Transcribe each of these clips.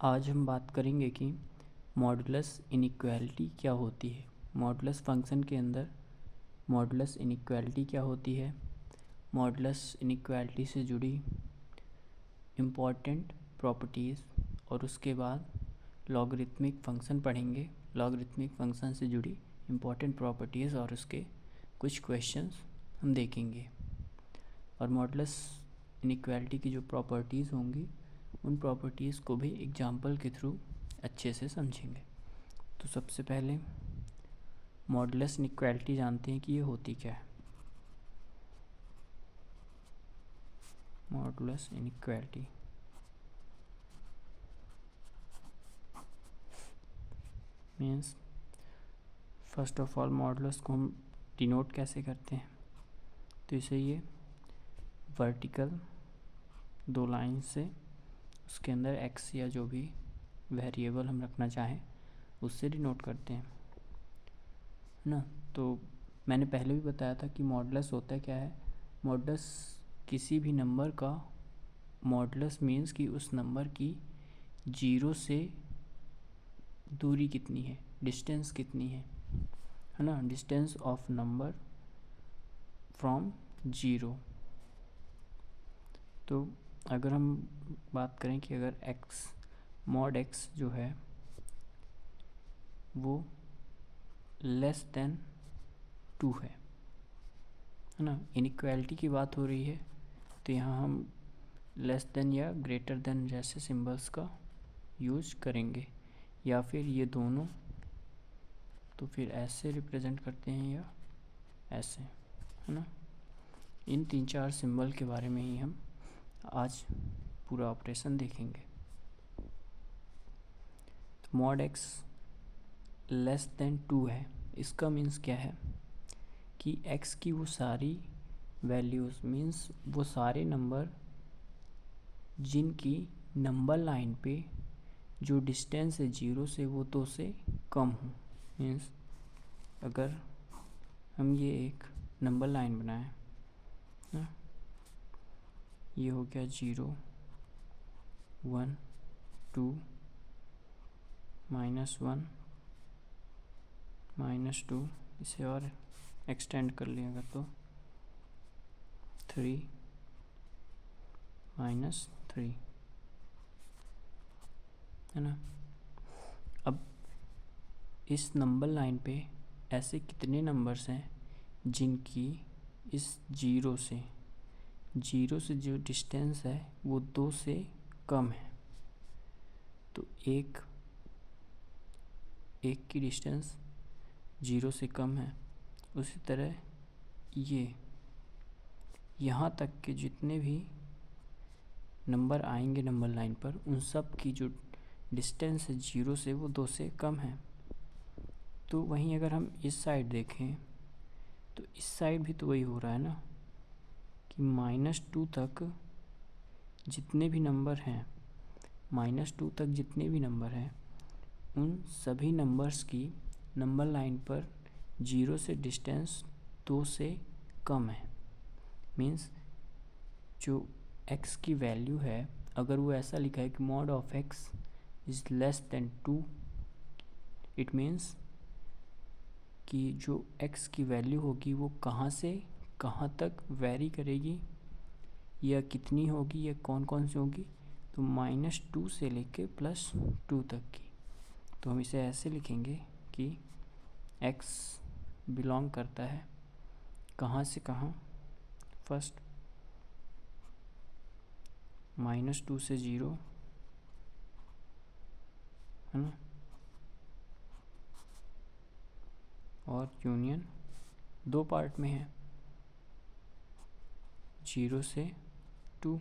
आज हम बात करेंगे कि मॉडुलस इनइक्वालिटी क्या होती है। मॉडुलस फंक्शन के अंदर मॉडुलस इनइक्वालिटी क्या होती है, मॉडुलस इनइक्वालिटी से जुड़ी इम्पॉर्टेंट प्रॉपर्टीज़, और उसके बाद लॉगरिथमिक फंक्शन पढ़ेंगे। लॉगरिथमिक फंक्शन से जुड़ी इम्पॉर्टेंट प्रॉपर्टीज़ और उसके कुछ क्वेश्चंस हम देखेंगे। और मॉडुलस इनइक्वालिटी की जो प्रॉपर्टीज़ होंगी उन प्रॉपर्टीज़ को भी एग्जाम्पल के थ्रू अच्छे से समझेंगे। तो सबसे पहले मॉडुलस इनइक्वालिटी जानते हैं कि ये होती क्या है। Modulus inequality means first of all modulus को हम डिनोट कैसे करते हैं, तो इसे ये वर्टिकल दो लाइन से उसके अंदर एक्स या जो भी वेरिएबल हम रखना चाहें उससे डिनोट करते हैं, है ना। तो मैंने पहले भी बताया था कि मॉडुलस होता क्या है। मॉडुलस किसी भी नंबर का मॉडुलस मीन्स कि उस नंबर की जीरो से दूरी कितनी है, डिस्टेंस कितनी है ना, distance of number from zero. तो अगर हम बात करें कि अगर x मॉड x जो है वो लेस देन 2 है ना, इनइक्वालिटी की बात हो रही है, तो यहाँ हम लेस देन या ग्रेटर देन जैसे सिंबल्स का यूज करेंगे, या फिर ये दोनों तो फिर ऐसे रिप्रेजेंट करते हैं या ऐसे, है ना। इन 3-4 सिंबल के बारे में ही हम आज पूरा ऑपरेशन देखेंगे। तो मॉड x लेस देन 2 है, इसका मीन्स क्या है कि x की वो सारी वैल्यूज़ मीन्स वो सारे नंबर जिनकी नंबर लाइन पे जो डिस्टेंस है जीरो से वो 2 से कम हो। मीन्स अगर हम ये एक नंबर लाइन बनाएं ना, ये हो गया 0 1 2 -1 -2, इसे और एक्सटेंड कर लिया अगर तो 3 -3, है ना। अब इस नंबर लाइन पे ऐसे कितने नंबर्स हैं जिनकी इस जीरो से जो डिस्टेंस है वो 2 से कम है। तो एक की डिस्टेंस जीरो से कम है, उसी तरह ये यहाँ तक के जितने भी नंबर आएंगे नंबर लाइन पर उन सब की जो डिस्टेंस है जीरो से वो 2 से कम है। तो वहीं अगर हम इस साइड देखें तो इस साइड भी तो वही हो रहा है ना कि -2 तक जितने भी नंबर हैं, -2 तक जितने भी नंबर हैं उन सभी नंबर्स की नंबर लाइन पर जीरो से डिस्टेंस 2 से कम है। मीन्स जो x की वैल्यू है अगर वो ऐसा लिखा है कि mod of x is less then 2, it means कि जो x की वैल्यू होगी वो कहाँ से कहाँ तक वेरी करेगी या कितनी होगी या कौन कौन सी होगी, तो -2 से लेके +2 तक की। तो हम इसे ऐसे लिखेंगे कि x बिलोंग करता है कहाँ से कहाँ, फर्स्ट -2 से 0, है ना, और यूनियन 2 पार्ट में है 0 से 2।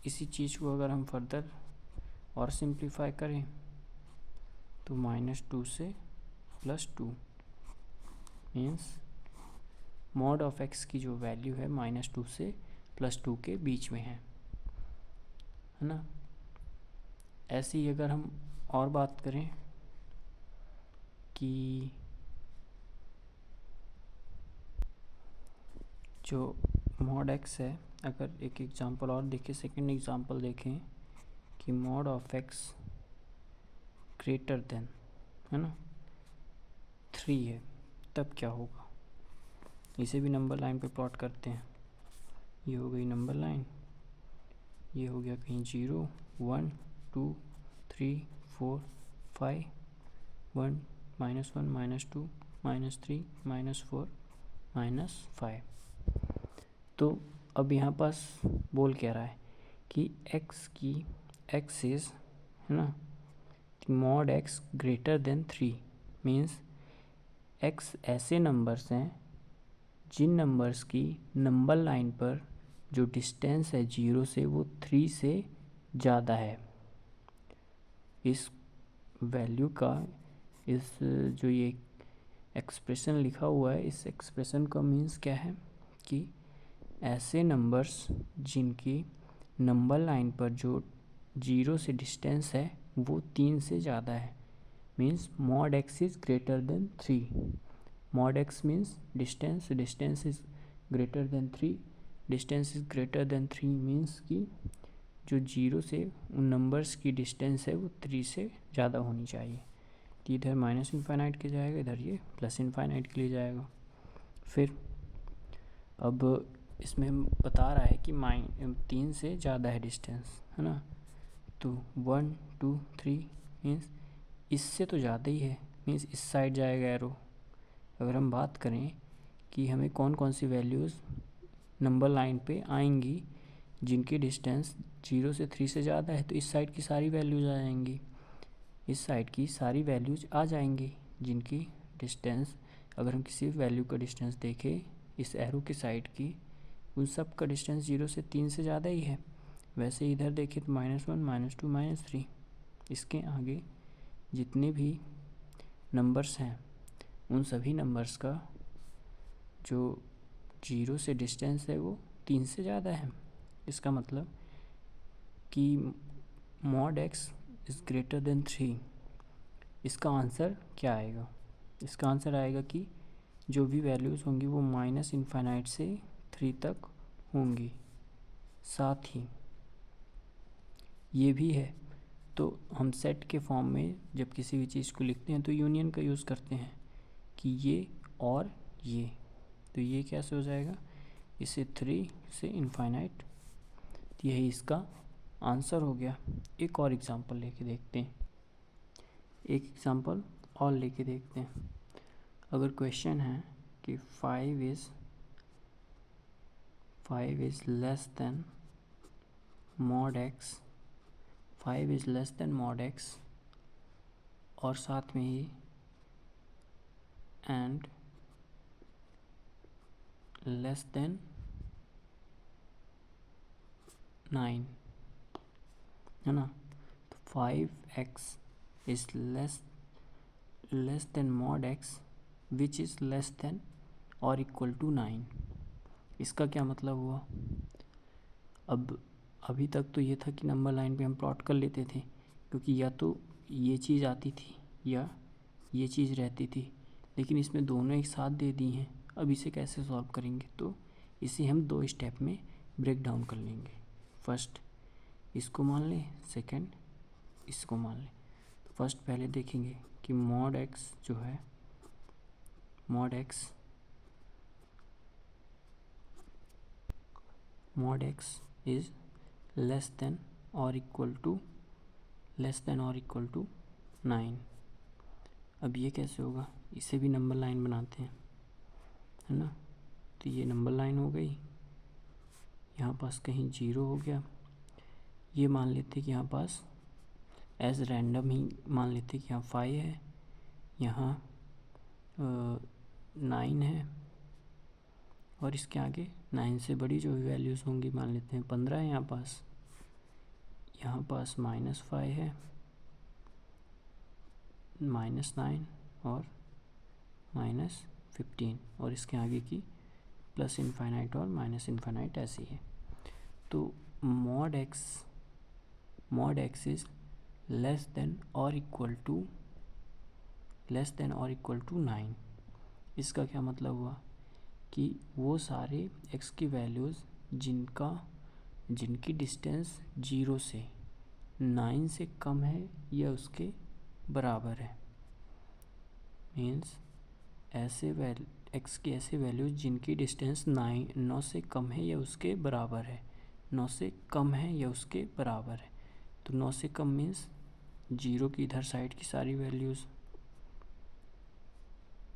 इसी चीज़ को अगर हम फर्दर और सिंप्लीफाई करें तो -2 से +2 मीन्स मॉड ऑफ x की जो वैल्यू है -2 से +2 के बीच में है ना। ऐसे ही अगर हम और बात करें कि जो मॉड x है, अगर एक एग्जांपल और देखें, सेकंड एग्जांपल देखें कि कि mod of x greater than, है ना, 3 है, तब क्या होगा। इसे भी नंबर लाइन पे प्लॉट करते हैं। ये हो गई नंबर लाइन, ये हो गया कहीं 0 1 2 3 4 5 1 -1 -2 -3 -4 -5। तो अब यहाँ पास बोल क्या रहा है कि x इज़, है ना, mod x greater than 3 means x ऐसे नंबर्स हैं जिन नंबर्स की नंबर लाइन पर जो डिस्टेंस है 0 से वो 3 से ज़्यादा है। इस वैल्यू का, इस जो ये एक्सप्रेशन लिखा हुआ है, इस एक्सप्रेशन का मीन्स क्या है कि ऐसे नंबर्स जिनकी नंबर लाइन पर जो 0 से डिस्टेंस है वो 3 से ज़्यादा है, means mod x is greater then 3। Mod x means distance, distance is greater then 3, distance is greater then 3 means कि जो 0 से उन नंबर्स की डिस्टेंस है वो 3 से ज़्यादा होनी चाहिए। तो इधर माइनस इनफाइनाइट के जाएगा, इधर ये प्लस इनफाइनाइट के लिए जाएगा। फिर अब इसमें बता रहा है कि 3 से ज़्यादा है डिस्टेंस, है ना, तो 1 2 3 मीन्स इससे तो ज़्यादा ही है, मीन्स इस साइड जाएगा एरो। अगर हम बात करें कि हमें कौन कौन सी वैल्यूज़ नंबर लाइन पे आएंगी जिनकी डिस्टेंस 0 से 3 से ज़्यादा है, तो इस साइड की सारी वैल्यूज़ आ जाएंगी, इस साइड की सारी वैल्यूज़ आ जाएंगी जिनकी डिस्टेंस, अगर हम किसी वैल्यू का डिस्टेंस देखें इस एरो की साइड की, उन सब का डिस्टेंस 0 से 3 से ज़्यादा ही है। वैसे इधर देखें तो -1 -2 -3, इसके आगे जितने भी नंबर्स हैं उन सभी नंबर्स का जो 0 से डिस्टेंस है वो 3 से ज़्यादा है। इसका मतलब कि mod x is greater then 3। इसका आंसर क्या आएगा? इसका आंसर आएगा कि जो भी वैल्यूज़ होंगी वो -इनफाइनाइट से 3 तक होंगी। साथ ही ये भी है, तो हम सेट के फॉर्म में जब किसी भी चीज़ को लिखते हैं तो यूनियन का यूज़ करते हैं कि ये और ये, तो ये कैसे हो जाएगा, इसे 3 से इनफाइनाइट, तो यही इसका आंसर हो गया। एक और एग्जांपल लेके देखते हैं, एक एग्जांपल और लेके देखते हैं। अगर क्वेश्चन है कि 5 is less then mod x, 5 is less then mod x, और साथ में ही एंड लेस देन 9, है ना, तो 5x is less then mod x which is less than और इक्वल टू 9। इसका क्या मतलब हुआ? अब अभी तक तो ये था कि नंबर लाइन पे हम प्लॉट कर लेते थे, क्योंकि या तो ये चीज़ आती थी या ये चीज़ रहती थी, लेकिन इसमें दोनों एक साथ दे दी हैं। अब इसे कैसे सॉल्व करेंगे? तो इसे हम 2 स्टेप में ब्रेक डाउन कर लेंगे। फर्स्ट इसको मान लें, सेकंड इसको मान लें। तो फर्स्ट पहले देखेंगे कि मॉड x जो है, mod x is less than और इक्वल टू 9। अब ये कैसे होगा? इसे भी नंबर लाइन बनाते हैं, है ना, तो ये नंबर लाइन हो गई, यहाँ पास कहीं 0 हो गया, ये मान लेते कि यहाँ पास एज रैंडम ही मान लेते कि यहाँ 5 है, यहाँ 9 है, और इसके आगे 9 से बड़ी जो भी वैल्यूज़ होंगी मान लेते हैं 15 है यहाँ पास -5 है, -9 और -15, और इसके आगे की प्लस इनफाइनाइट और माइनस इनफाइनाइट ऐसी है। तो mod x is less than और इक्वल टू 9। इसका क्या मतलब हुआ कि वो सारे x की वैल्यूज़ जिनकी डिस्टेंस 0 से 9 से कम है या उसके बराबर है। मीन्स ऐसे एक्स की ऐसे वैल्यूज जिनकी डिस्टेंस 9 से कम है या उसके बराबर है। 9 से कम है या उसके बराबर है। तो 9 से कम मीन्स 0 की इधर साइड की सारी वैल्यूज़,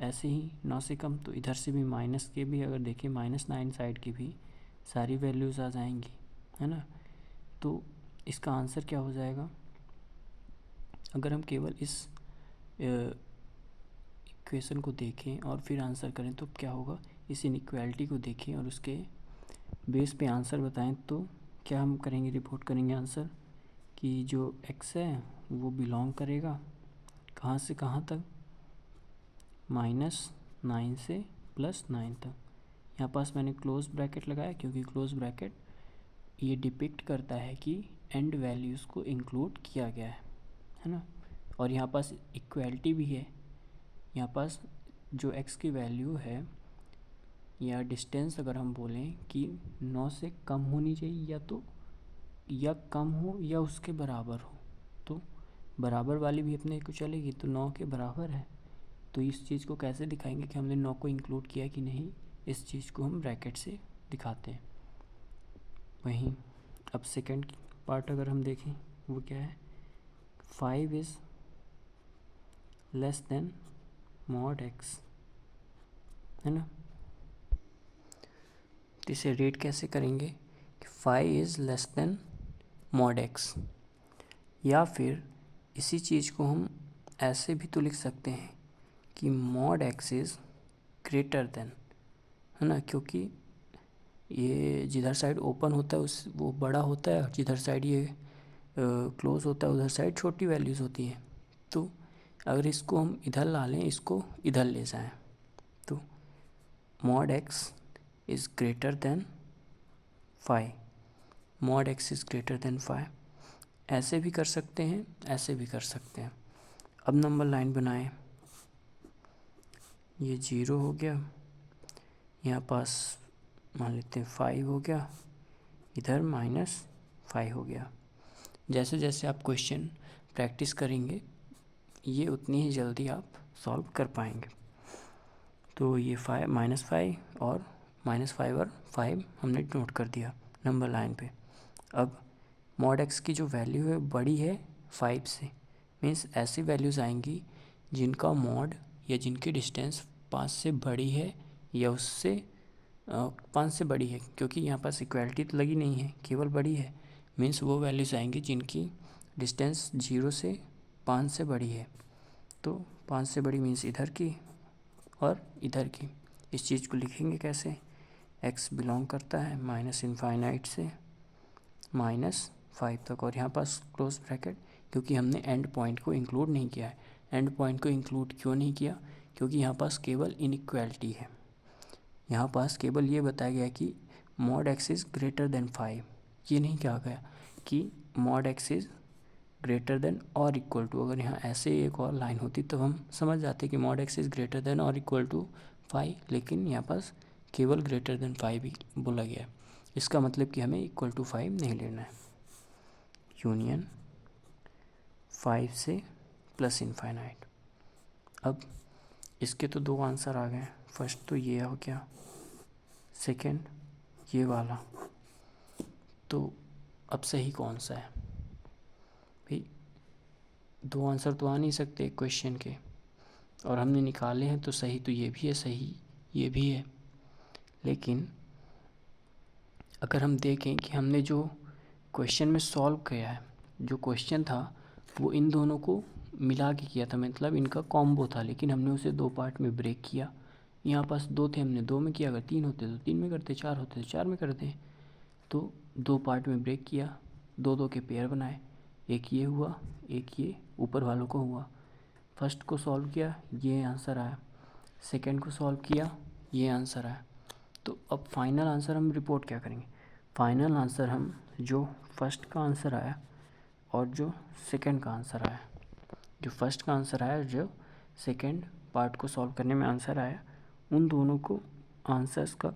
ऐसे ही 9 से कम तो इधर से भी माइनस के भी अगर देखें -9 साइड की भी सारी वैल्यूज़ आ जाएंगी, है ना। तो इसका आंसर क्या हो जाएगा, अगर हम केवल इस इक्वेशन को देखें और फिर आंसर करें तो क्या होगा, इस इनइक्वालिटी को देखें और उसके बेस पे आंसर बताएं तो क्या हम करेंगे, रिपोर्ट करेंगे आंसर कि जो x है वो बिलोंग करेगा कहाँ से कहाँ तक, -9 से +9 तक। यहाँ पास मैंने क्लोज ब्रैकेट लगाया क्योंकि क्लोज ब्रैकेट ये डिपिक्ट करता है कि एंड वैल्यूज़ को इंक्लूड किया गया है ना। और यहाँ पास इक्वलिटी भी है, यहाँ पास जो x की वैल्यू है या डिस्टेंस अगर हम बोलें कि 9 से कम होनी चाहिए या कम हो या उसके बराबर हो, तो बराबर वाली भी अपने को चलेगी, तो 9 के बराबर है। तो इस चीज़ को कैसे दिखाएंगे कि हमने 9 को इंक्लूड किया कि नहीं, इस चीज़ को हम ब्रैकेट से दिखाते हैं। वहीं अब सेकंड पार्ट अगर हम देखें वो क्या है, 5 is less then mod x, है ना। तो इसे रेट कैसे करेंगे कि 5 is less then mod x, या फिर इसी चीज़ को हम ऐसे भी तो लिख सकते हैं कि mod x is greater then, है ना, क्योंकि ये जिधर साइड ओपन होता है उस वो बड़ा होता है और जिधर साइड ये क्लोज होता है उधर साइड छोटी वैल्यूज़ होती हैं। तो अगर इसको हम इधर ला लें, इसको इधर ले जाएं, तो mod x is greater then 5, mod x is greater then 5, ऐसे भी कर सकते हैं, ऐसे भी कर सकते हैं। अब नंबर लाइन बनाएं, ये 0 हो गया, यहाँ पास मान लेते हैं 5 हो गया, इधर -5 हो गया। जैसे जैसे आप क्वेश्चन प्रैक्टिस करेंगे ये उतनी ही जल्दी आप सॉल्व कर पाएंगे। तो ये -5 और -5 और 5 हमने नोट कर दिया नंबर लाइन पे। अब mod x की जो वैल्यू है बड़ी है 5 से, मीन्स ऐसी वैल्यूज़ आएंगी जिनका मॉड या जिनकी डिस्टेंस 5 से बड़ी है या उससे 5 से बड़ी है, क्योंकि यहाँ पास इक्वालिटी तो लगी नहीं है, केवल बड़ी है। मीन्स वो वैल्यूज़ आएंगी जिनकी डिस्टेंस 0 से 5 से बड़ी है। तो 5 से बड़ी मीन्स इधर की और इधर की। इस चीज़ को लिखेंगे कैसे, x बिलोंग करता है -∞ से -5 तक, और यहाँ पास क्लोज ब्रैकेट, क्योंकि हमने एंड पॉइंट को इंक्लूड नहीं किया है। एंड पॉइंट को इंक्लूड क्यों नहीं किया, क्योंकि यहाँ पास केवल इनइक्वालिटी है। यहाँ पास केवल ये बताया गया कि mod x is greater then 5, ये नहीं कहा गया कि mod x is greater than और इक्वल टू। अगर यहाँ ऐसे एक और लाइन होती तो हम समझ जाते कि mod x is greater than और इक्वल टू 5, लेकिन यहाँ पास केवल ग्रेटर देन 5 ही बोला गया है। इसका मतलब कि हमें इक्वल टू 5 नहीं लेना है। यूनियन 5 से +∞। अब इसके तो दो आंसर आ गए, फर्स्ट तो ये हो गया, सेकंड ये वाला। तो अब सही कौन सा है भाई, दो आंसर तो आ नहीं सकते क्वेश्चन के, और हमने निकाले हैं तो सही तो ये भी है, सही ये भी है। लेकिन अगर हम देखें कि हमने जो क्वेश्चन में सॉल्व किया है, जो क्वेश्चन था वो इन दोनों को मिला के किया था, मतलब इनका कॉम्बो था, लेकिन हमने उसे दो पार्ट में ब्रेक किया। यहाँ पास दो थे, हमने दो में किया, अगर तीन होते तो तीन में करते, चार होते तो चार में करते। तो दो पार्ट में ब्रेक किया, दो दो के पेयर बनाए, एक ये हुआ एक ये ऊपर वालों को हुआ। फर्स्ट को सॉल्व किया ये आंसर आया, सेकंड को सॉल्व किया ये आंसर आया। तो अब फाइनल आंसर हम रिपोर्ट क्या करेंगे, फाइनल आंसर हम जो फर्स्ट का आंसर आया और जो सेकंड का आंसर आया, जो फर्स्ट का आंसर आया जो सेकंड पार्ट को सॉल्व करने में आंसर आया, उन दोनों को आंसर्स का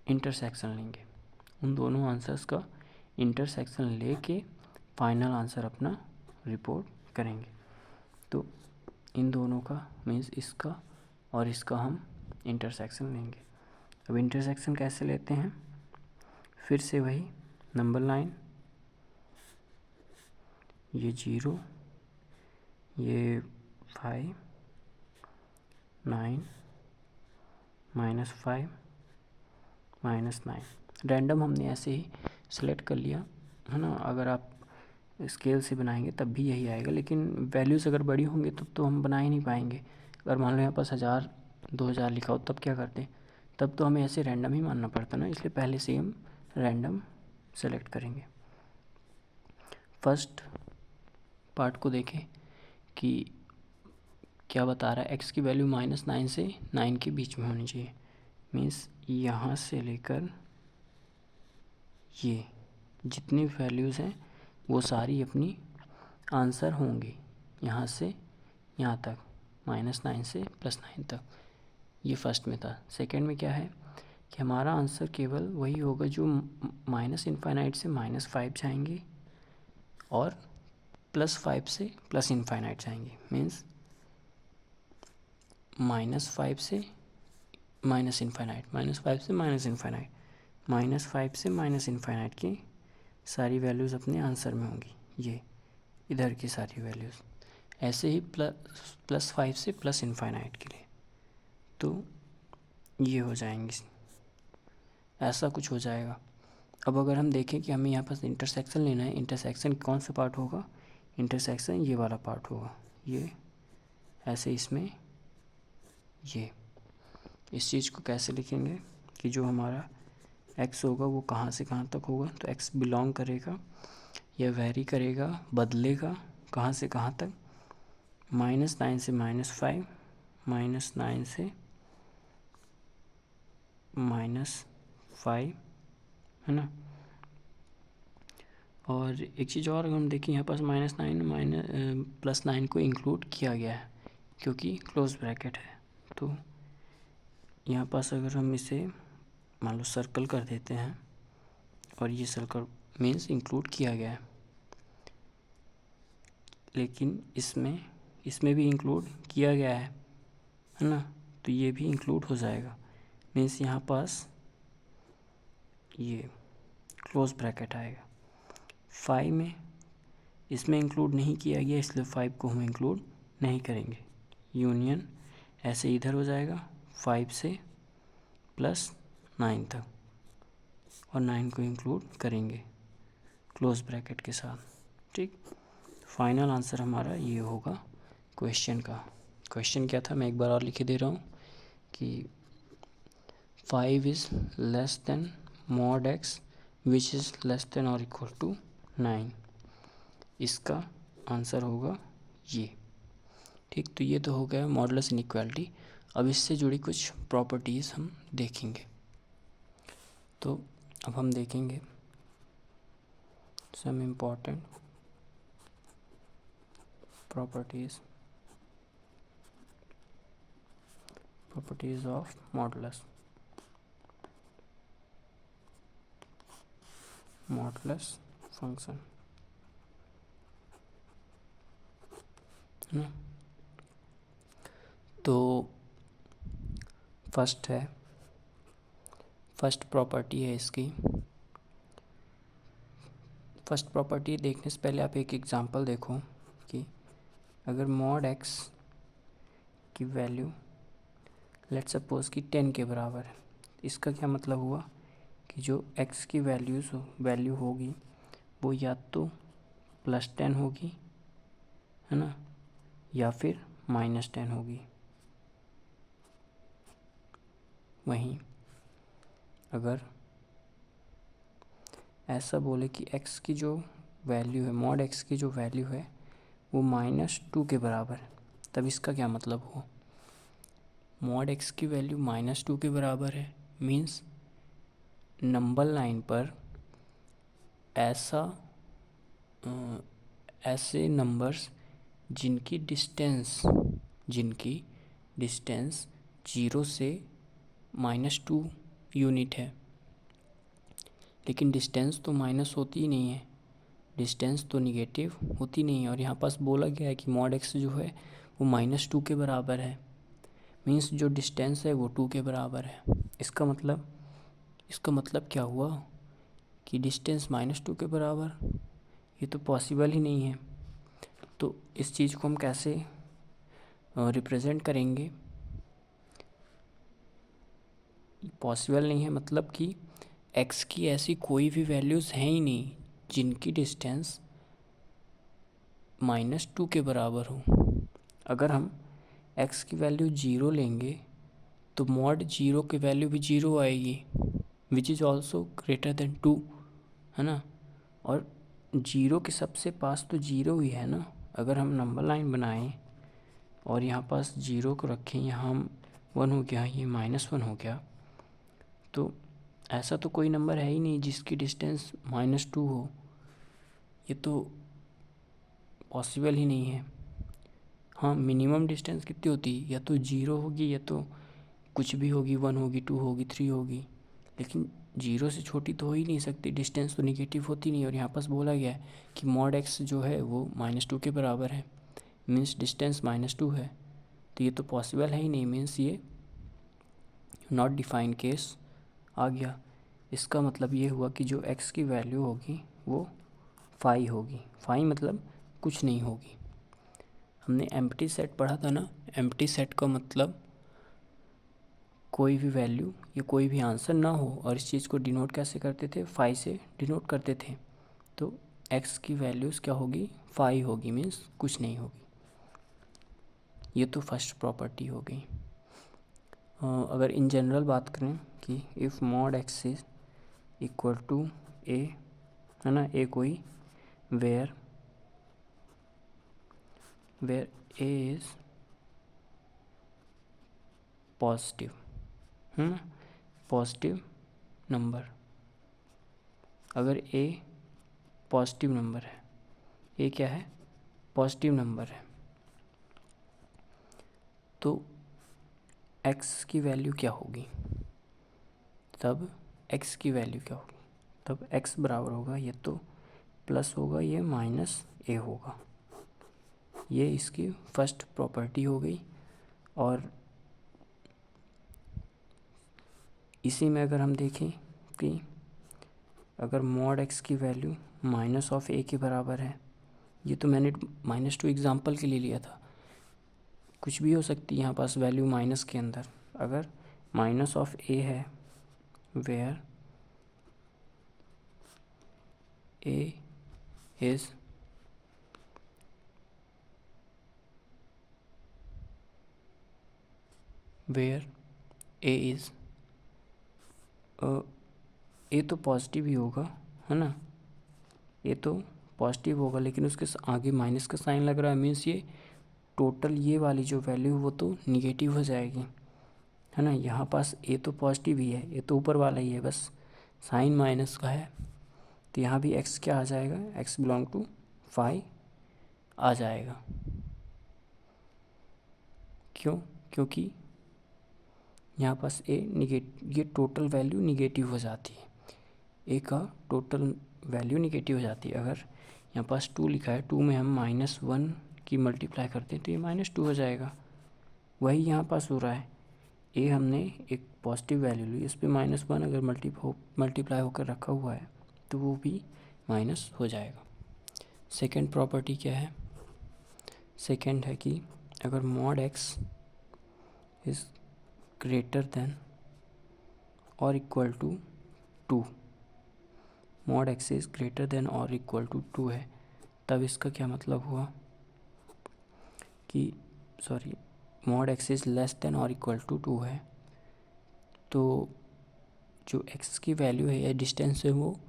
इंटरसेक्शन लेंगे। उन दोनों आंसर्स का इंटरसेक्शन लेके फाइनल आंसर अपना रिपोर्ट करेंगे। तो इन दोनों का मीन्स इसका और इसका हम इंटरसेक्शन लेंगे। अब इंटरसेक्शन कैसे लेते हैं, फिर से वही नंबर लाइन, ये 0, ये 5, 9, -5, -9। रैंडम हमने ऐसे ही सेलेक्ट कर लिया है ना। अगर आप स्केल से बनाएंगे तब भी यही आएगा, लेकिन वैल्यूज़ अगर बड़ी होंगी तब तो हम बना ही नहीं पाएंगे। अगर मान लो यहाँ पास 1000 2000 लिखा हो तब क्या करते, तब तो हमें ऐसे रैंडम ही मानना पड़ता ना, इसलिए पहले से ही हम रैंडम सेलेक्ट करेंगे। फर्स्ट पार्ट को देखें कि क्या बता रहा है, x की वैल्यू -9 से 9 के बीच में होनी चाहिए। मीन्स यहाँ से लेकर ये जितनी वैल्यूज़ हैं वो सारी अपनी आंसर होंगी, यहाँ से यहाँ तक, -9 से +9 तक। ये फर्स्ट में था। सेकंड में क्या है कि हमारा आंसर केवल वही होगा जो -∞ से -5 जाएंगे और +5 से +∞ जाएंगे। मीन्स -5 से -∞, -5 से -∞, -5 से -∞ की सारी वैल्यूज़ अपने आंसर में होंगी, ये इधर की सारी वैल्यूज़। ऐसे ही +5 से +∞ के लिए तो ये हो जाएंगी, ऐसा कुछ हो जाएगा। अब अगर हम देखें कि हमें यहाँ पर इंटरसेक्शन लेना है, इंटरसेक्शन कौन सा पार्ट होगा, इंटरसेक्शन ये वाला पार्ट होगा, ये ऐसे इसमें ये इस चीज़ को कैसे लिखेंगे कि जो हमारा x होगा वो कहाँ से कहाँ तक होगा, तो x बिलोंग करेगा या वेरी करेगा, बदलेगा कहाँ से कहाँ तक, -9 से -5, -9 से -5 है ना। और एक चीज़ और हम देखें, यहाँ पास -9 +9 को इंक्लूड किया गया है क्योंकि क्लोज ब्रैकेट है। तो यहाँ पास अगर हम इसे मान लो सर्कल कर देते हैं और ये सर्कल मीन्स इंक्लूड किया गया है, लेकिन इसमें भी इंक्लूड किया गया है ना, तो ये भी इंक्लूड हो जाएगा। मीन्स यहाँ पास ये क्लोज ब्रैकेट आएगा। 5 में इसमें इंक्लूड नहीं किया गया, इसलिए 5 को हम इंक्लूड नहीं करेंगे। यूनियन ऐसे इधर हो जाएगा 5 से +9 तक, और 9 को इंक्लूड करेंगे क्लोज ब्रैकेट के साथ। ठीक, फाइनल आंसर हमारा ये होगा क्वेश्चन का। क्वेश्चन क्या था, मैं एक बार और लिख दे रहा हूँ कि 5 is less then mod x which is less than और इक्वल टू 9। इसका आंसर होगा ये। ठीक, तो ये तो हो गया मॉडुलस इनइक्वालिटी। अब इससे जुड़ी कुछ प्रॉपर्टीज़ हम देखेंगे। तो अब हम देखेंगे some important properties of modulus function है ना। तो फर्स्ट प्रॉपर्टी है इसकी। फर्स्ट प्रॉपर्टी देखने से पहले आप एक एग्जांपल देखो कि अगर mod x की वैल्यू लेट्स सपोज कि 10 के बराबर है, इसका क्या मतलब हुआ कि जो x की वैल्यू होगी वो या तो +10 होगी है ना, या फिर -10 होगी। वहीं अगर ऐसा बोले कि x की जो वैल्यू है, mod x की जो वैल्यू है वो -2 के बराबर है, तब इसका क्या मतलब हो, mod x की वैल्यू -2 के बराबर है मीन्स नंबर लाइन पर ऐसे नंबर्स जिनकी डिस्टेंस 0 से -2 यूनिट है, लेकिन डिस्टेंस तो माइनस होती ही नहीं है, डिस्टेंस तो निगेटिव होती नहीं है। और यहाँ पास बोला गया है कि मॉड एक्स जो है वो -2 के बराबर है, मीन्स जो डिस्टेंस है वो 2 के बराबर है। इसका मतलब क्या हुआ कि डिस्टेंस -2 के बराबर, ये तो पॉसिबल ही नहीं है। तो इस चीज़ को हम कैसे रिप्रेजेंट करेंगे? पॉसिबल नहीं है मतलब कि x की ऐसी कोई भी वैल्यूज़ हैं ही नहीं जिनकी डिस्टेंस -2 के बराबर हो। अगर हम x की वैल्यू 0 लेंगे तो मॉड 0 की वैल्यू भी 0 आएगी, which is also greater than 2, है ना। और 0 के सबसे पास तो 0 ही है ना। अगर हम नंबर लाइन बनाएं और यहाँ पास 0 को रखें, यहाँ 1 हो गया, ये -1 हो गया, तो ऐसा तो कोई नंबर है ही नहीं जिसकी डिस्टेंस -2 हो। ये तो पॉसिबल ही नहीं है। हाँ, मिनिमम डिस्टेंस कितनी होती है? या तो 0 होगी, या तो कुछ भी होगी, 1 होगी, 2 होगी, 3 होगी, लेकिन 0 से छोटी तो हो ही नहीं सकती, डिस्टेंस तो निगेटिव होती नहीं। और यहाँ पास बोला गया है कि मॉड एक्स जो है वो -2 के बराबर है, मीन्स डिस्टेंस -2 है। तो ये तो पॉसिबल है ही नहीं, मीन्स ये नॉट डिफाइंड केस आ गया। इसका मतलब ये हुआ कि जो x की वैल्यू होगी वो 5 होगी। 5 मतलब कुछ नहीं होगी। हमने एम्प्टी सेट पढ़ा था ना, एम्प्टी सेट का मतलब कोई भी वैल्यू या कोई भी आंसर ना हो। और इस चीज़ को डिनोट कैसे करते थे? 5 से डिनोट करते थे। तो x की वैल्यूज़ क्या होगी? 5 होगी, मीन्स कुछ नहीं होगी। ये तो फर्स्ट प्रॉपर्टी हो गई। अगर इन जनरल बात करें कि if mod x is equal to a, है ना, ए कोई वेयर ए इज पॉजिटिव, है ना, पॉजिटिव नंबर। अगर ए पॉजिटिव नंबर है, ए क्या है? पॉजिटिव नंबर है, तो x की वैल्यू क्या होगी? तब x की वैल्यू क्या होगी? तब x बराबर होगा, ये तो प्लस होगा, ये -a होगा। ये इसकी फर्स्ट प्रॉपर्टी हो गई। और इसी में अगर हम देखें कि अगर मॉड x की वैल्यू -a के बराबर है, ये तो मैंने -2 एग्जाम्पल के लिए लिया था, कुछ भी हो सकती है यहाँ पास वैल्यू माइनस के अंदर। अगर -a है वेयर a इज ए तो पॉजिटिव ही होगा, है ना, ये तो पॉजिटिव होगा, लेकिन उसके आगे माइनस का साइन लग रहा है, मीन्स ये टोटल ये वाली जो वैल्यू वो तो निगेटिव हो जाएगी, है ना। यहाँ पास ए तो पॉजिटिव ही है, ये तो ऊपर वाला ही है, बस साइन माइनस का है। तो यहाँ भी x क्या आ जाएगा? x बिलोंग टू 5 आ जाएगा। क्यों? क्योंकि यहाँ पास ये टोटल वैल्यू निगेटिव हो जाती है, ए का टोटल वैल्यू निगेटिव हो जाती है। अगर यहाँ पास 2 लिखा है, 2 में हम -1 की मल्टीप्लाई करते हैं तो ये -2 हो जाएगा। वही यहाँ पास हो रहा है, ए हमने एक पॉजिटिव वैल्यू ली, इस पर -1 अगर मल्टीप्लाई होकर रखा हुआ है तो वो भी माइनस हो जाएगा। सेकंड प्रॉपर्टी क्या है? सेकंड है कि अगर mod x is greater than और equal to 2, mod x is greater than और इक्वल टू 2 है, तब इसका क्या मतलब हुआ कि mod x is less than और इक्वल टू 2 है, तो जो x की वैल्यू है या डिस्टेंस है वो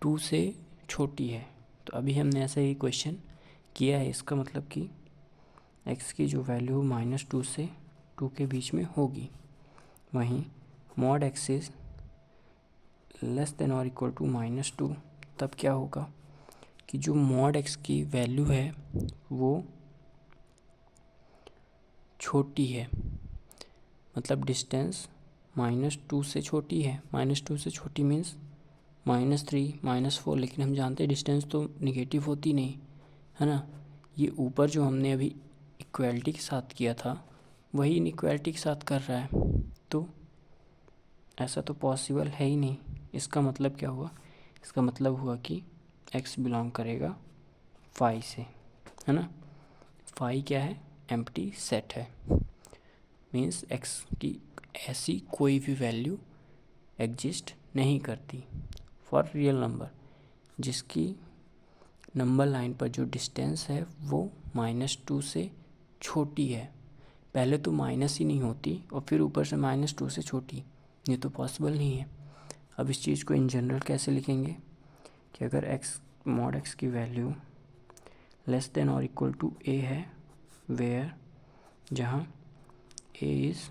2 से छोटी है। तो अभी हमने ऐसा ही क्वेश्चन किया है, इसका मतलब कि x की जो वैल्यू -2 से 2 के बीच में होगी। वहीं mod x is less than और इक्वल टू -2, तब क्या होगा कि जो मॉड एक्स की वैल्यू है वो छोटी है, मतलब डिस्टेंस -2 से छोटी है। -2 से छोटी मीन्स -3 -4, लेकिन हम जानते हैं डिस्टेंस तो निगेटिव होती नहीं है ना। ये ऊपर जो हमने अभी इक्वलिटी के साथ किया था वही इनइक्वालिटी के साथ कर रहा है, तो ऐसा तो पॉसिबल है ही नहीं। इसका मतलब क्या हुआ, इसका मतलब हुआ कि x बिलोंग करेगा फाई से, है ना। फाई क्या है, एम्प्टी सेट है, मीन्स x की ऐसी कोई भी वैल्यू एग्जिस्ट नहीं करती फॉर रियल नंबर जिसकी नंबर लाइन पर जो डिस्टेंस है वो -2 से छोटी है। पहले तो माइनस ही नहीं होती और फिर ऊपर से -2 से छोटी, ये तो पॉसिबल नहीं है। अब इस चीज़ को इन जनरल कैसे लिखेंगे कि अगर मॉड x की वैल्यू लेस देन और इक्वल टू a है, वेयर जहाँ a इज़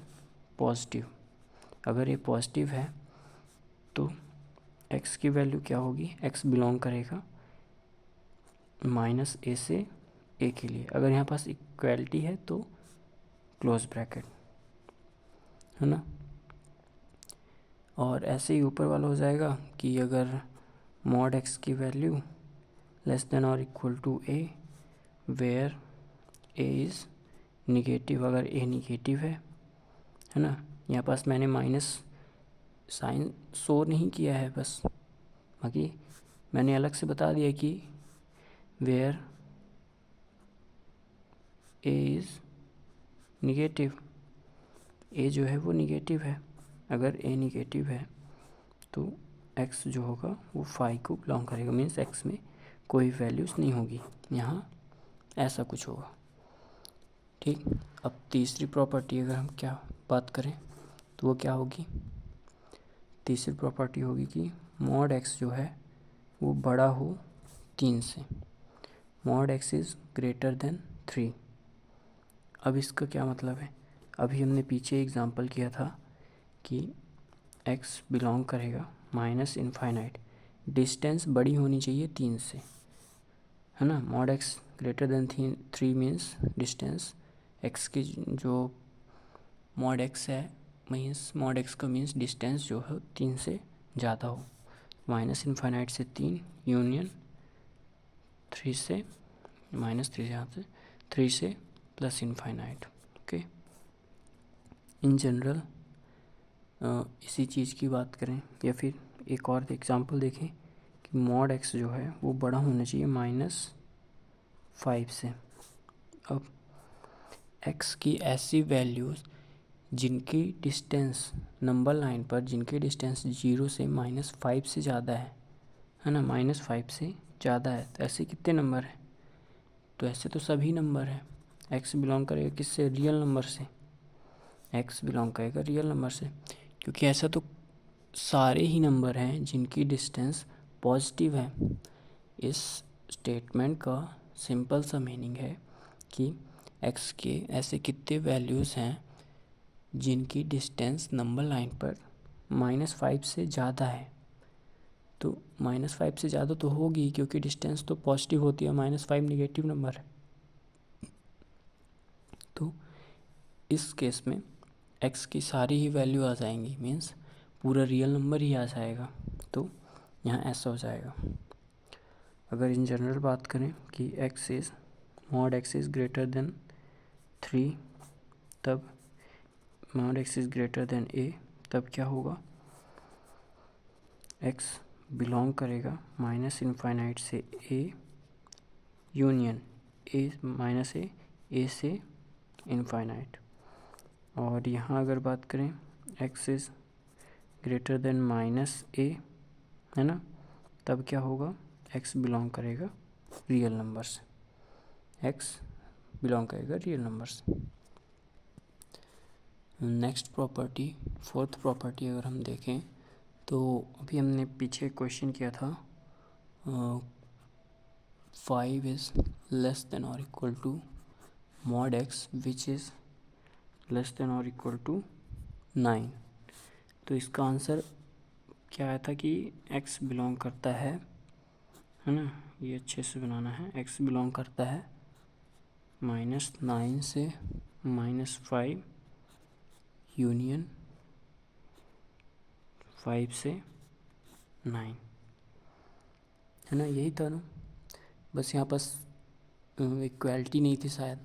पॉजिटिव, अगर ये पॉजिटिव है तो x की वैल्यू क्या होगी, x बिलोंग करेगा -a से a के लिए। अगर यहाँ पास इक्वलिटी है तो क्लोज ब्रैकेट, है ना। और ऐसे ही ऊपर वाला हो जाएगा कि अगर मॉड x की वैल्यू लेस देन और equal to a, where a is negative, अगर a निगेटिव है ना। यहाँ पास मैंने माइनस साइन शो नहीं किया है बस, बाकी मैंने अलग से बता दिया कि where a is negative, a जो है वो निगेटिव है। अगर a निगेटिव है तो x जो होगा वो फाई को बिलोंग करेगा, मीन्स x में कोई वैल्यूज़ नहीं होगी, यहाँ ऐसा कुछ होगा। ठीक, अब तीसरी प्रॉपर्टी अगर हम क्या बात करें तो वो क्या होगी, तीसरी प्रॉपर्टी होगी कि मॉड x जो है वो बड़ा हो 3 से, mod x is greater then 3। अब इसका क्या मतलब है, अभी हमने पीछे एग्जांपल किया था कि x बिलोंग करेगा -इनफाइनाइट, डिस्टेंस बड़ी होनी चाहिए 3 से, है ना। Mod x greater than 3 means distance x की जो मॉड x है मीन्स मॉड x का मीन्स डिस्टेंस जो है 3 से ज़्यादा हो, -इनफाइनाइट से 3 यूनियन 3 से -3 यहाँ से 3 से plus infinite. Okay, in general इसी चीज़ की बात करें या फिर एक और एग्जांपल देखें कि मॉड x जो है वो बड़ा होना चाहिए -5 से। अब x की ऐसी वैल्यूज़ जिनकी डिस्टेंस नंबर लाइन पर जिनकी डिस्टेंस 0 से -5 से ज़्यादा है ना, -5 से ज़्यादा है, तो ऐसे कितने नंबर हैं, तो ऐसे तो सभी नंबर हैं। x बिलोंग करेगा किससे, रियल नंबर से, x बिलोंग करेगा रियल नंबर से, क्योंकि ऐसा तो सारे ही नंबर हैं जिनकी डिस्टेंस पॉजिटिव है। इस स्टेटमेंट का सिंपल सा मीनिंग है कि x के ऐसे कितने वैल्यूज़ हैं जिनकी डिस्टेंस नंबर लाइन पर -5 से ज़्यादा है, तो -5 से ज़्यादा तो होगी क्योंकि डिस्टेंस तो पॉजिटिव होती है, -5 नेगेटिव नंबर है। तो इस केस में x की सारी ही वैल्यू आ जाएंगी, मीन्स पूरा रियल नंबर ही आ जाएगा, तो यहाँ ऐसा हो जाएगा। अगर इन जनरल बात करें कि mod x is greater then 3, तब mod x is greater then a, तब क्या होगा, x बिलोंग करेगा -इनफाइनाइट से a यूनियन a से इनफाइनाइट। और यहाँ अगर बात करें x is greater then -a, है ना, तब क्या होगा, x बिलोंग करेगा रियल नंबर से, x बिलोंग करेगा रियल नंबर से। नेक्स्ट प्रॉपर्टी, फोर्थ प्रॉपर्टी अगर हम देखें तो अभी हमने पीछे क्वेश्चन किया था 5 इज़ लेस देन और equal to mod x which is less than और इक्वल टू 9। तो इसका आंसर क्या आया था कि x बिलोंग करता है ना, ये अच्छे से बनाना है, x बिलोंग करता है -9 से -5 यूनियन 5 से 9। है ना, यही था ना, बस यहाँ पास इक्वालिटी नहीं थी शायद,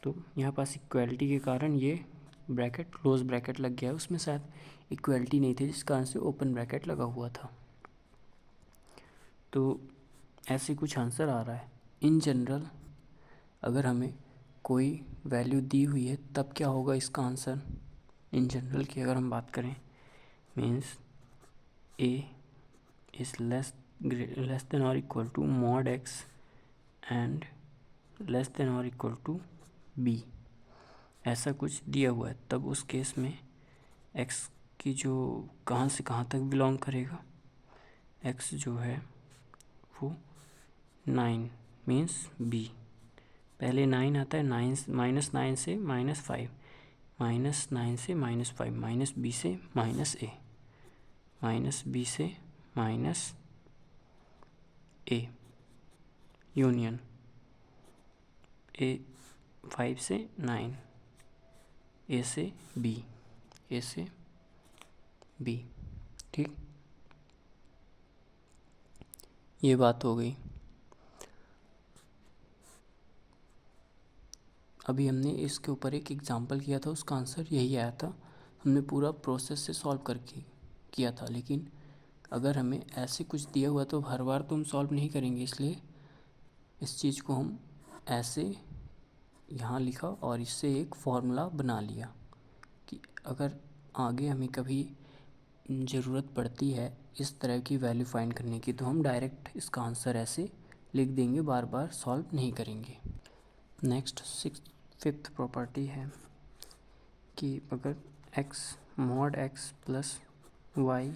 तो यहाँ पास इक्वालिटी के कारण ये ब्रैकेट क्लोज ब्रैकेट लग गया है, उसमें शायद इक्वालिटी नहीं थी जिस कारण से ओपन ब्रैकेट लगा हुआ था। तो ऐसे कुछ आंसर आ रहा है। इन जनरल अगर हमें कोई वैल्यू दी हुई है तब क्या होगा इसका आंसर, इन जनरल की अगर हम बात करें, means a is less than और equal to mod x and less than और इक्वल टू बी, ऐसा कुछ दिया हुआ है, तब उस केस में एक्स की जो कहाँ से कहाँ तक बिलोंग करेगा, एक्स जो है वो 9 मीन्स बी, पहले 9 आता है, -9 से -5, -9 से -5, -b से -a, -b से -a, यूनियन a 5 से 9, a से b, a से b, ठीक, ये बात हो गई। अभी हमने इसके ऊपर एक एग्जांपल किया था, उसका आंसर यही आया था, हमने पूरा प्रोसेस से सॉल्व करके किया था, लेकिन अगर हमें ऐसे कुछ दिया हुआ तो हर बार तो हम सॉल्व नहीं करेंगे, इसलिए इस चीज़ को हम ऐसे यहाँ लिखा और इससे एक फॉर्मूला बना लिया कि अगर आगे हमें कभी ज़रूरत पड़ती है इस तरह की वैल्यू फाइंड करने की तो हम डायरेक्ट इसका आंसर ऐसे लिख देंगे, बार बार सॉल्व नहीं करेंगे। नेक्स्ट 5th प्रॉपर्टी है कि अगर x mod x plus y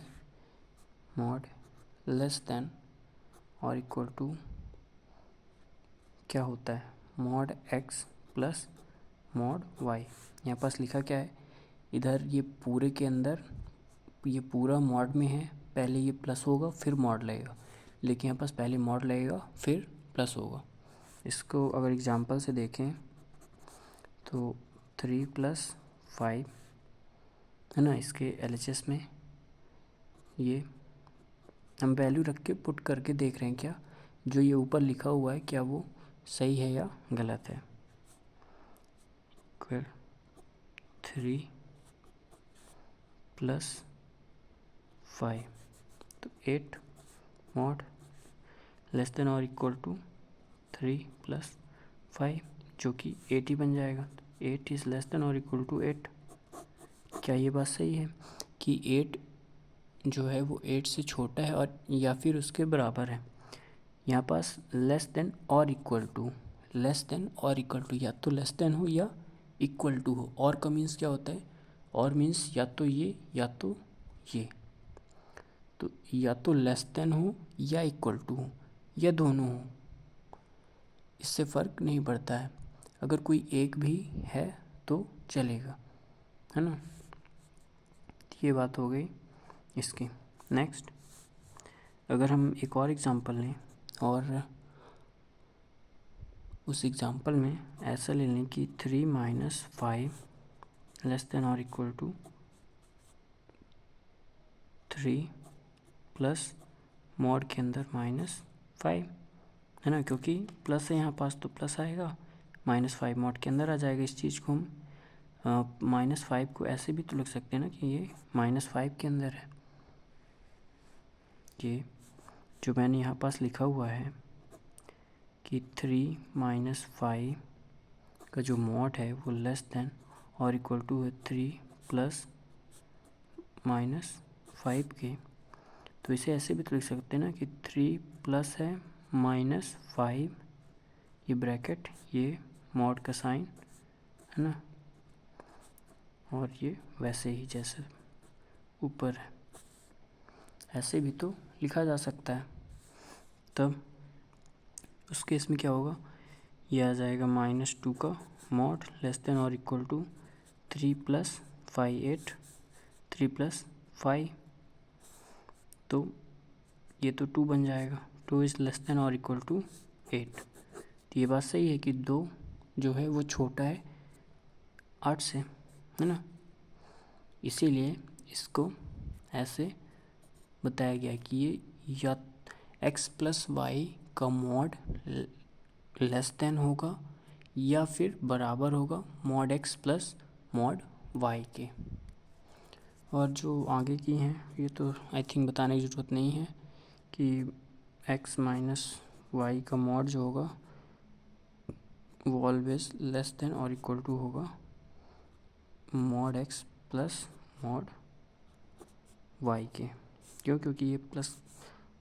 mod less than और इक्वल टू क्या होता है, mod x plus mod y, यहाँ पास लिखा क्या है, इधर ये पूरे के अंदर ये पूरा मॉड में है, पहले ये प्लस होगा फिर मॉड लगेगा, लेकिन यहाँ पास पहले मॉड लगेगा फिर प्लस होगा। इसको अगर एग्जांपल से देखें तो 3 + 5 है ना, इसके LHS में ये हम वैल्यू रख के पुट करके देख रहे हैं क्या जो ये ऊपर लिखा हुआ है क्या वो सही है या गलत है। 3 + 5 तो 8 मॉड लेस देन और इक्वल टू 3 + 5 जो कि 8 ही बन जाएगा, 8 इज़ लेस देन और इक्वल टू 8। क्या ये बात सही है कि 8 जो है वो 8 से छोटा है और या फिर उसके बराबर है, यहाँ पास लेस देन और इक्वल टू, लेस देन और इक्वल टू या तो लेस देन हो या इक्वल टू हो, और का मीन्स क्या होता है, और मीन्स या तो ये या तो ये, तो या तो लेस देन हो या इक्वल टू हो या दोनों हो, इससे फ़र्क नहीं पड़ता है, अगर कोई एक भी है तो चलेगा, है ना, ये बात हो गई इसकी। नेक्स्ट अगर हम एक और एग्ज़ाम्पल लें और उस एग्ज़ाम्पल में ऐसा ले लें कि 3 - 5 लेस देन और इक्वल टू 3 प्लस मॉड के अंदर -5 है ना, क्योंकि प्लस है यहाँ पास तो प्लस आएगा, -5 मॉड के अंदर आ जाएगा। इस चीज़ को हम -5 को ऐसे भी तो लिख सकते हैं ना कि ये -5 के अंदर है, ये जो मैंने यहाँ पास लिखा हुआ है कि 3 - 5 का जो मॉड है वो लेस देन और इक्वल टू है 3 + -5 के, तो इसे ऐसे भी तो लिख सकते हैं ना कि 3 प्लस है -5, ये ब्रैकेट ये मॉड का साइन है ना, और ये वैसे ही जैसे ऊपर है ऐसे भी तो लिखा जा सकता है। तब उस केस में क्या होगा, ये आ जाएगा -2 का मॉड लेस देन और इक्वल टू 3 + 5 8, 3 + 5 तो ये तो 2 बन जाएगा, 2 इज़ लेस देन और इक्वल टू 8। तो ये बात सही है कि 2 जो है वो छोटा है 8 से, है ना, इसीलिए इसको ऐसे बताया गया कि ये या एक्स प्लस वाई का मॉड लेस देन होगा या फिर बराबर होगा mod x plus mod y के। और जो आगे की हैं ये तो आई थिंक बताने की ज़रूरत नहीं है कि एक्स माइनस वाई का मॉड जो होगा वो ऑलवेज लेस देन और इक्वल टू होगा mod x plus mod y के। क्यों? क्योंकि ये प्लस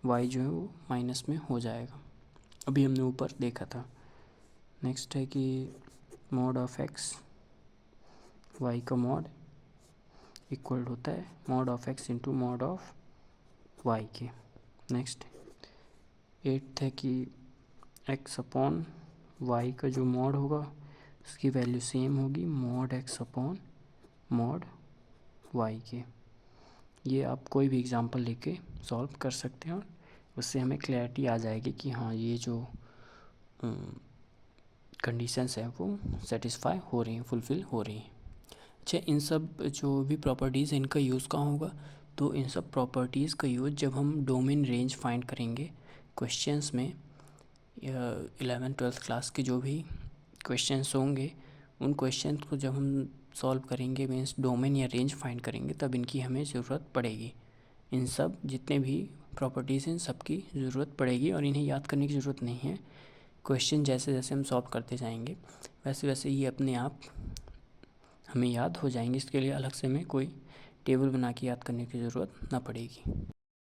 वाई जो है वो माइनस में हो जाएगा, अभी हमने ऊपर देखा था। नेक्स्ट है कि मॉड ऑफ एक्स वाई का मॉड इक्वल होता है mod of x into mod of y के। नेक्स्ट 8th है कि एक्स अपॉन वाई का जो मॉड होगा उसकी वैल्यू सेम होगी mod x upon mod y के। ये आप कोई भी एग्जांपल लेके सॉल्व कर सकते हैं और उससे हमें क्लैरिटी आ जाएगी कि हाँ ये जो कंडीशंस हैं वो सेटिस्फाई हो रही हैं, फुलफ़िल हो रही हैं। अच्छा, इन सब जो भी प्रॉपर्टीज़ हैं इनका यूज़ कहाँ होगा? तो इन सब प्रॉपर्टीज़ का यूज़ जब हम डोमेन रेंज फाइंड करेंगे क्वेश्चंस में, 11th-12th क्लास के जो भी क्वेश्चंस होंगे उन क्वेश्चंस को जब हम सॉल्व करेंगे मीन्स डोमेन या रेंज फाइंड करेंगे तब इनकी हमें ज़रूरत पड़ेगी। इन सब जितने भी प्रॉपर्टीज़ हैं सबकी ज़रूरत पड़ेगी और इन्हें याद करने की ज़रूरत नहीं है। क्वेश्चन जैसे जैसे हम सॉल्व करते जाएंगे वैसे वैसे ये अपने आप हमें याद हो जाएंगे। इसके लिए अलग से हमें कोई टेबल बना के याद करने की ज़रूरत ना पड़ेगी।